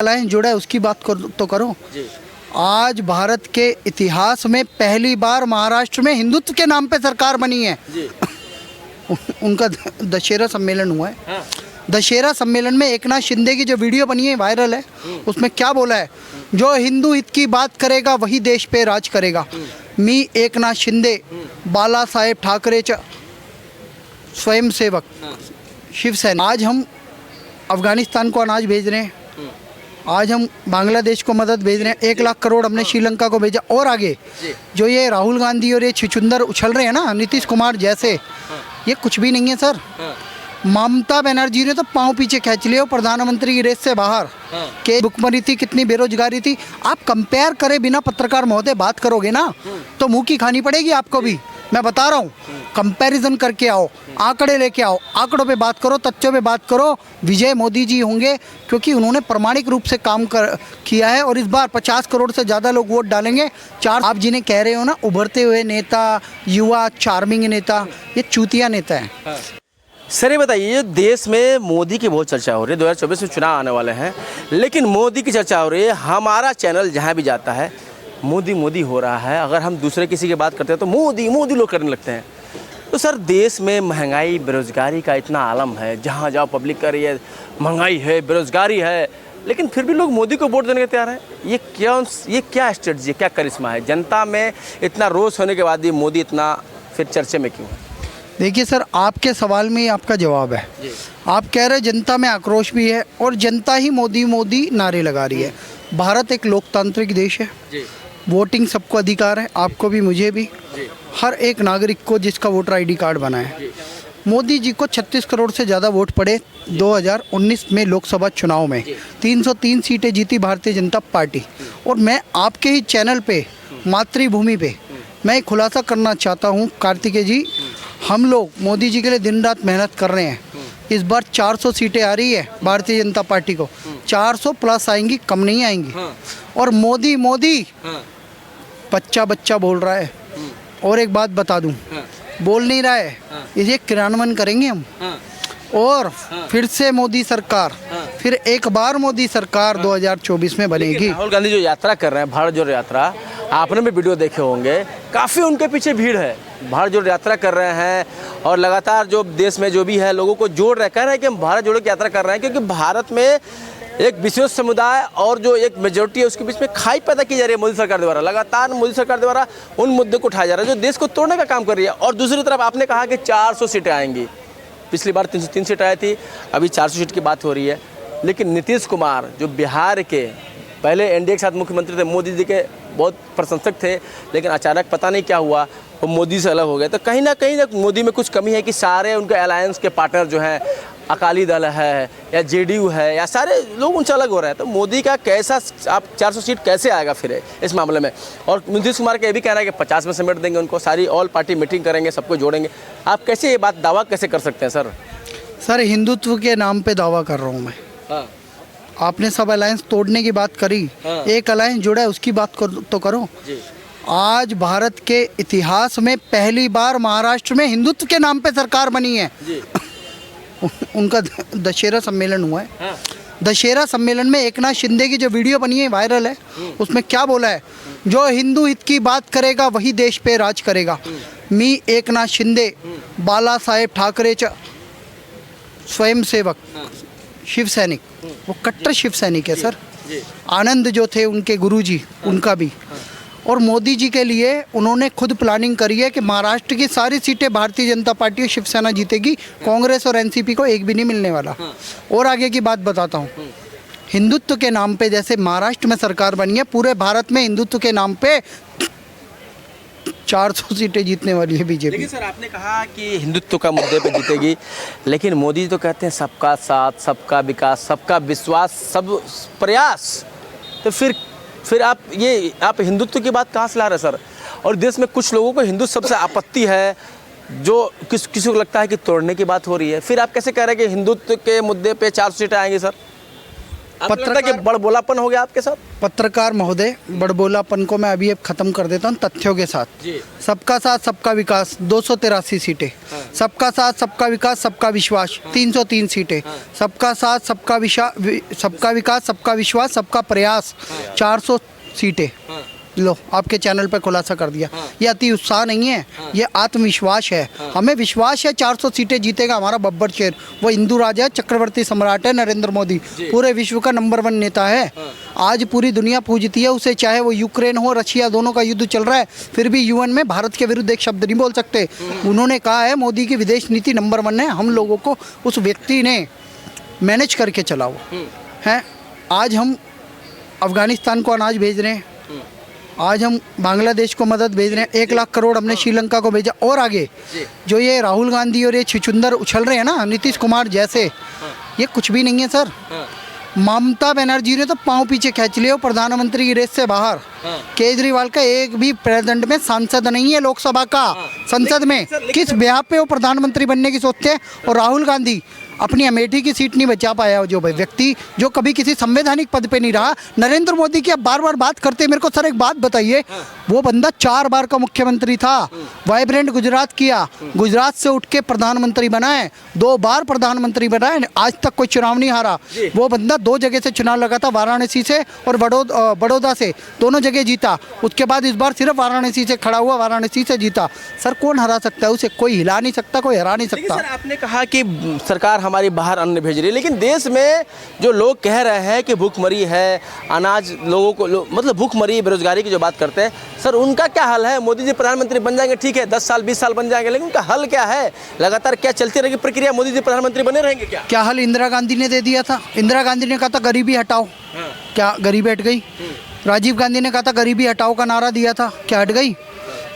Alliance जुड़ा है उसकी बात तो करो जी। आज भारत के इतिहास में पहली बार महाराष्ट्र में हिंदुत्व के नाम पे सरकार बनी है जी। उनका दशहरा सम्मेलन हुआ है। हाँ। दशहरा सम्मेलन में एकनाथ शिंदे की जो वीडियो बनी है वायरल है, उसमें क्या बोला है, जो हिंदू हित की बात करेगा वही देश पे राज करेगा। मी एकनाथ शिंदे, बाला साहेब ठाकरे स्वयंसेवक, शिवसेना। आज हम अफगानिस्तान को अनाज भेज रहे हैं, आज हम बांग्लादेश को मदद भेज रहे हैं, 1 लाख करोड़ हमने श्रीलंका को भेजा। और आगे जो ये राहुल गांधी और ये छुछुंदर उछल रहे हैं ना, नीतीश कुमार जैसे, ये कुछ भी नहीं है सर। ममता बनर्जी ने तो पांव पीछे खींच लिया प्रधानमंत्री की रेस से बाहर। के भुखमरी थी, कितनी बेरोजगारी थी। आप कंपेयर करें बिना पत्रकार महोदय बात करोगे ना तो मुंह की खानी पड़ेगी आपको भी। मैं बता रहा हूँ, कंपैरिजन करके आओ, आंकड़े लेके आओ, आंकड़ों पे बात करो, तथ्यों पे बात करो। विजय मोदी जी होंगे क्योंकि उन्होंने प्रामाणिक रूप से काम किया है और इस बार 50 करोड़ से ज़्यादा लोग वोट डालेंगे। आप जिन्हें कह रहे हो ना उभरते हुए नेता, युवा, चार्मिंग नेता, ये चूतिया नेता है। सर ये बताइए, देश में मोदी की बहुत चर्चा हो रही है, 2024 में चुनाव आने वाले हैं, लेकिन मोदी की चर्चा हो रही है। हमारा चैनल जहाँ भी जाता है मोदी मोदी हो रहा है। अगर हम दूसरे किसी की बात करते हैं तो मोदी मोदी लोग करने लगते हैं। तो सर देश में महंगाई बेरोजगारी का इतना आलम है, जहाँ जाओ पब्लिक कर रही है महंगाई है, बेरोजगारी है, लेकिन फिर भी लोग मोदी को वोट देने के तैयार हैं। ये क्या स्ट्रेटजी, क्या करिश्मा है? जनता में इतना रोष होने के बाद भी मोदी इतना फिर चर्चे में क्यों है? देखिए सर, आपके सवाल में ही आपका जवाब है। आप कह रहे जनता में आक्रोश भी है और जनता ही मोदी मोदी नारे लगा रही है। भारत एक लोकतांत्रिक देश है, वोटिंग सबको अधिकार है, आपको भी मुझे भी, हर एक नागरिक को जिसका वोटर आईडी कार्ड बना है। मोदी जी को 36 करोड़ से ज़्यादा वोट पड़े 2019 में लोकसभा चुनाव में, 303 सीटें जीती भारतीय जनता पार्टी। और मैं आपके ही चैनल पे, मातृभूमि पे, मैं एक खुलासा करना चाहता हूँ कार्तिकेय जी, हम लोग मोदी जी के लिए दिन रात मेहनत कर रहे हैं। इस बार 400 सीटें आ रही है भारतीय जनता पार्टी को, 400 प्लस आएंगी, कम नहीं आएंगी। और मोदी मोदी बच्चा बच्चा बोल रहा है। और एक बात बता दूं, बोल नहीं रहा है, इसे क्रियान्वयन करेंगे हम। और फिर से मोदी सरकार, फिर एक बार मोदी सरकार 2024 में बनेगी। राहुल गांधी जो यात्रा कर रहे हैं, भारत जोड़ो यात्रा, आपने भी वीडियो देखे होंगे, काफ़ी उनके पीछे भीड़ है। भारत जोड़ो यात्रा कर रहे हैं और लगातार जो देश में जो भी है लोगों को जोड़ रहे, कह रहे हैं कि हम भारत जोड़ो की यात्रा कर रहे हैं क्योंकि भारत में एक विशेष समुदाय और जो एक मेजोरिटी है उसके बीच में खाई पैदा की जा रही है मोदी सरकार द्वारा। लगातार मोदी सरकार द्वारा उन मुद्दे को उठाया जा रहा है जो देश को तोड़ने का काम कर रही है। और दूसरी तरफ आपने कहा कि 400 सीटें आएंगी, पिछली बार 303 सीट आई थी, अभी 400 सीट की बात हो रही है। लेकिन नीतीश कुमार जो बिहार के पहले एनडीए के साथ मुख्यमंत्री थे, मोदी जी के बहुत प्रशंसक थे, लेकिन अचानक पता नहीं क्या हुआ वो मोदी से अलग हो गए। तो कहीं ना मोदी में कुछ कमी है कि सारे उनके अलायंस के पार्टनर जो हैं, अकाली दल है या जेडीयू है या सारे लोग उनसे अलग हो रहे हैं। तो मोदी का कैसा, आप 400 सीट कैसे आएगा फिर इस मामले में? और नीतीश कुमार का ये भी कहना है कि 50 में समेट देंगे उनको, सारी ऑल पार्टी मीटिंग करेंगे, सबको जोड़ेंगे। आप कैसे ये बात दावा कैसे कर सकते हैं सर? सर हिंदुत्व के नाम पे दावा कर रहा हूँ मैं। आपने सब अलायंस तोड़ने की बात करी, एक अलायंस जुड़ा है उसकी बात तो करो। आज भारत के इतिहास में पहली बार महाराष्ट्र में हिंदुत्व के नाम पे सरकार बनी है। उनका दशहरा सम्मेलन हुआ है। दशहरा सम्मेलन में एकनाथ शिंदे की जो वीडियो बनी है वायरल है, उसमें क्या बोला है, जो हिंदू हित की बात करेगा वही देश पे राज करेगा। मी एकनाथ शिंदे, बाला साहेब ठाकरे स्वयंसेवक, शिव सैनिक, वो कट्टर शिव सैनिक है सर। आनंद जो थे उनके गुरुजी, उनका भी। और मोदी जी के लिए उन्होंने खुद प्लानिंग करी है कि महाराष्ट्र की सारी सीटें भारतीय जनता पार्टी और शिवसेना जीतेगी, कांग्रेस और एनसीपी को एक भी नहीं मिलने वाला। और आगे की बात बताता हूँ, हिंदुत्व के नाम पे जैसे महाराष्ट्र में सरकार बनी है, पूरे भारत में हिंदुत्व के नाम पे 400 सीटें जीतने वाली है बीजेपी। लेकिन सर आपने कहा कि हिंदुत्व का मुद्दे पे जीतेगी, लेकिन मोदी जी तो कहते हैं सबका साथ, सबका विकास, सबका विश्वास, सब प्रयास। तो फिर आप हिंदुत्व की बात कहाँ से ला रहे हैं सर? और देश में कुछ लोगों को हिंदुत्व सबसे आपत्ति है, जो किसी को लगता है कि तोड़ने की बात हो रही है। फिर आप कैसे कह रहे हैं कि हिंदुत्व के मुद्दे पे 400 सीटें आएंगी सर? आपको लगता है कि बड़बोलापन हो गया आपके साथ? पत्रकार महोदय, बड़बोलापन को मैं अभी ख़त्म कर देता हूँ तथ्यों के साथ। जी। सबका साथ सबका विकास 283 सीटें, सबका साथ सबका विकास सबका विश्वास 303 सीटें, सबका साथ सबका विकास सबका विश्वास सबका प्रयास 400 सीटें। लो, आपके चैनल पे खुलासा कर दिया। ये अति उत्साह नहीं है, ये आत्मविश्वास है। हमें विश्वास है 400 सीटें जीतेगा हमारा बब्बर शेर। वो हिंदू राजा है, चक्रवर्ती सम्राट है नरेंद्र मोदी, पूरे विश्व का नंबर 1 नेता है। आज पूरी दुनिया पूजती है उसे, चाहे वो यूक्रेन हो, रशिया, दोनों का युद्ध चल रहा है, फिर भी यूएन में भारत के विरुद्ध एक शब्द नहीं बोल सकते। उन्होंने कहा है मोदी की विदेश नीति नंबर 1 है। हम लोगों को उस व्यक्ति ने मैनेज करके चलाओ है। आज हम अफगानिस्तान को अनाज भेज रहे हैं, आज हम बांग्लादेश को मदद भेज रहे हैं, 1 लाख करोड़ हमने श्रीलंका को भेजा। और आगे जो ये राहुल गांधी और ये छुचुंदर उछल रहे हैं ना, नीतीश कुमार जैसे, ये कुछ भी नहीं है सर। ममता बनर्जी ने तो पांव पीछे खींच लिया प्रधानमंत्री की रेस से बाहर। केजरीवाल का एक भी प्रेजेंट में सांसद नहीं है लोकसभा का। संसद में किस ब्याह पे वो प्रधानमंत्री बनने की सोचते हैं? और राहुल गांधी अपनी अमेठी की सीट नहीं बचा पाया, जो व्यक्ति जो कभी किसी संवैधानिक पद पे नहीं रहा। नरेंद्र मोदी की अब बार बार बात करते हैं। मेरे को सर एक बात बताइए, वो बंदा 4 बार का मुख्यमंत्री था, वाइब्रेंट गुजरात किया, गुजरात से उठ के प्रधानमंत्री बना है, 2 बार प्रधानमंत्री बना है, आज तक कोई चुनाव नहीं हारा। वो बंदा 2 जगह से चुनाव लगा था, वाराणसी से और बड़ौदा से, दोनों जगह जीता। उसके बाद इस बार सिर्फ वाराणसी से खड़ा हुआ, वाराणसी से जीता। सर कौन हरा सकता है उसे? कोई हिला नहीं सकता, कोई हरा नहीं सकता। सर आपने कहा कि सरकार हमारी बाहर अन्न भेज रही है, लेकिन देश में जो लोग कह रहे हैं कि भूखमरी है, अनाज लोगों को मतलब भूखमरी, बेरोजगारी की जो बात करते हैं, सर उनका क्या हल है? मोदी जी प्रधानमंत्री बन जाएंगे, ठीक है, 10 साल 20 साल बन जाएंगे, लेकिन उनका हल क्या है? लगातार क्या चलती रहेगी प्रक्रिया? मोदी जी प्रधानमंत्री बने रहेंगे क्या? क्या हल इंदिरा गांधी ने दे दिया था? इंदिरा गांधी ने कहा था गरीबी हटाओ, क्या गरीबी हट गई? राजीव गांधी ने कहा था गरीबी हटाओ का नारा दिया था, क्या हट गई?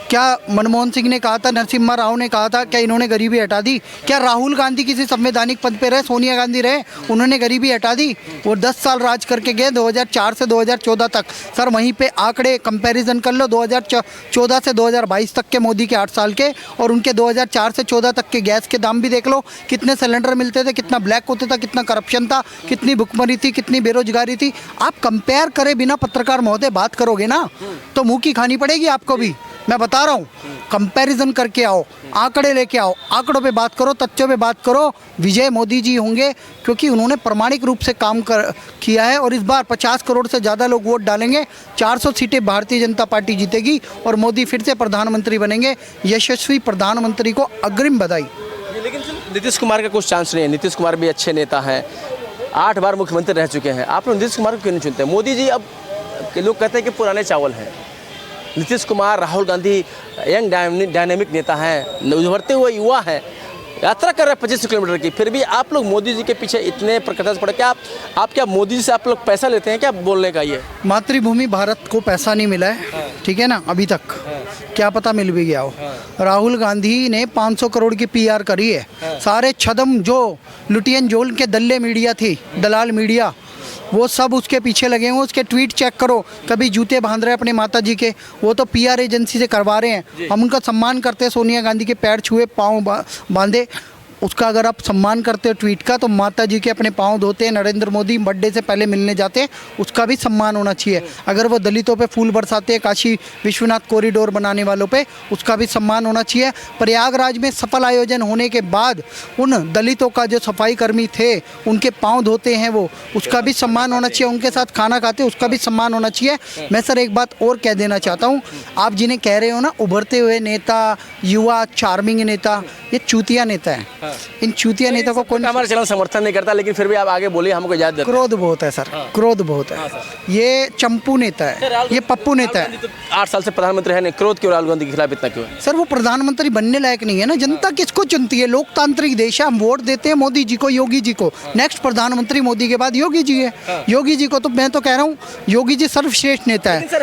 क्या मनमोहन सिंह ने कहा था, नरसिम्हा राव ने कहा था, क्या इन्होंने गरीबी हटा दी? क्या राहुल गांधी किसी संवैधानिक पद पे रहे, सोनिया गांधी रहे, उन्होंने गरीबी हटा दी? वो 10 साल राज करके गए 2004 से 2014 तक। सर वहीं पे आंकड़े कंपैरिजन कर लो, 2014 से 2022 तक के मोदी के 8 साल के, और उनके 2004 से 14 तक के गैस के दाम भी देख लो, कितने सिलेंडर मिलते थे, कितना ब्लैक होता था, कितना करप्शन था, कितनी भुखमरी थी, कितनी बेरोजगारी थी। आप कंपेयर करें बिना पत्रकार महोदय बात करोगे ना तो मुँह की खानी पड़ेगी आपको भी। मैं बता रहा हूँ, कंपैरिजन करके आओ, आंकड़े लेके आओ, आंकड़ों पे बात करो, तथ्यों पे बात करो। विजय मोदी जी होंगे क्योंकि उन्होंने प्रामाणिक रूप से काम किया है, और इस बार 50 करोड़ से ज़्यादा लोग वोट डालेंगे, 400 सीटें भारतीय जनता पार्टी जीतेगी और मोदी फिर से प्रधानमंत्री बनेंगे। यशस्वी प्रधानमंत्री को अग्रिम बधाई। लेकिन नीतीश कुमार का कुछ चांस नहीं है। नीतीश कुमार भी अच्छे नेता हैं, 8 बार मुख्यमंत्री रह चुके हैं। आप लोग नीतीश कुमार को क्यों नहीं चुनते? मोदी जी अब लोग कहते हैं कि पुराने चावल हैं। नीतीश कुमार, राहुल गांधी यंग डायनेमिक नेता हैं, उभरते हुए युवा हैं, यात्रा कर रहे हैं 25 किलोमीटर की, फिर भी आप लोग मोदी जी के पीछे इतने प्रकट पड़े। क्या आप क्या मोदी जी से आप लोग पैसा लेते हैं क्या बोलने का? ये मातृभूमि भारत को पैसा नहीं मिला है, ठीक है ना, अभी तक। क्या पता मिल भी गया हो। राहुल गांधी ने 500 करोड़ की PR करी है। सारे छदम जो लुटियन जोल के दल्ले मीडिया थी, दलाल मीडिया, वो सब उसके पीछे लगे हुए। उसके ट्वीट चेक करो, कभी जूते बांध रहे हैं अपने माता जी के, वो तो PR एजेंसी से करवा रहे हैं। हम उनका सम्मान करते हैं, सोनिया गांधी के पैर छुए, पाँव बांधे, उसका अगर आप सम्मान करते हो ट्वीट का, तो माता जी के अपने पाँव धोते हैं, नरेंद्र मोदी बर्थडे से पहले मिलने जाते हैं, उसका भी सम्मान होना चाहिए। अगर वो दलितों पे फूल बरसाते हैं, काशी विश्वनाथ कॉरिडोर बनाने वालों पे, उसका भी सम्मान होना चाहिए। प्रयागराज में सफल आयोजन होने के बाद उन दलितों का जो सफाई कर्मी थे, उनके पाँव धोते हैं वो, उसका भी सम्मान होना चाहिए। उनके साथ खाना खाते, उसका भी सम्मान होना चाहिए। मैं सर एक बात और कह देना चाहता हूँ, आप जिन्हें कह रहे हो ना उभरते हुए नेता, युवा, चार्मिंग नेता, ये चूतिया नेता है। इन चूतिया नेता को कौन, हमारा चैनल समर्थन नहीं करता, लेकिन फिर भी आप आगे बोलिए, हमको याद देते। क्रोध बहुत है सर, क्रोध बहुत है। ये चंपू नेता है, ये पप्पू नेता है। 8 साल से प्रधानमंत्री है, नहीं क्रोध क्यों राहुल गांधी के खिलाफ इतना क्यों है? सर वो प्रधानमंत्री बनने लायक नहीं है ना। जनता किसको चुनती है? लोकतांत्रिक देश है, हम वोट देते हैं मोदी जी को, योगी जी को। नेक्स्ट प्रधानमंत्री मोदी के बाद योगी जी है। योगी जी को तो मैं तो कह रहा हूँ, योगी जी सर्वश्रेष्ठ नेता है।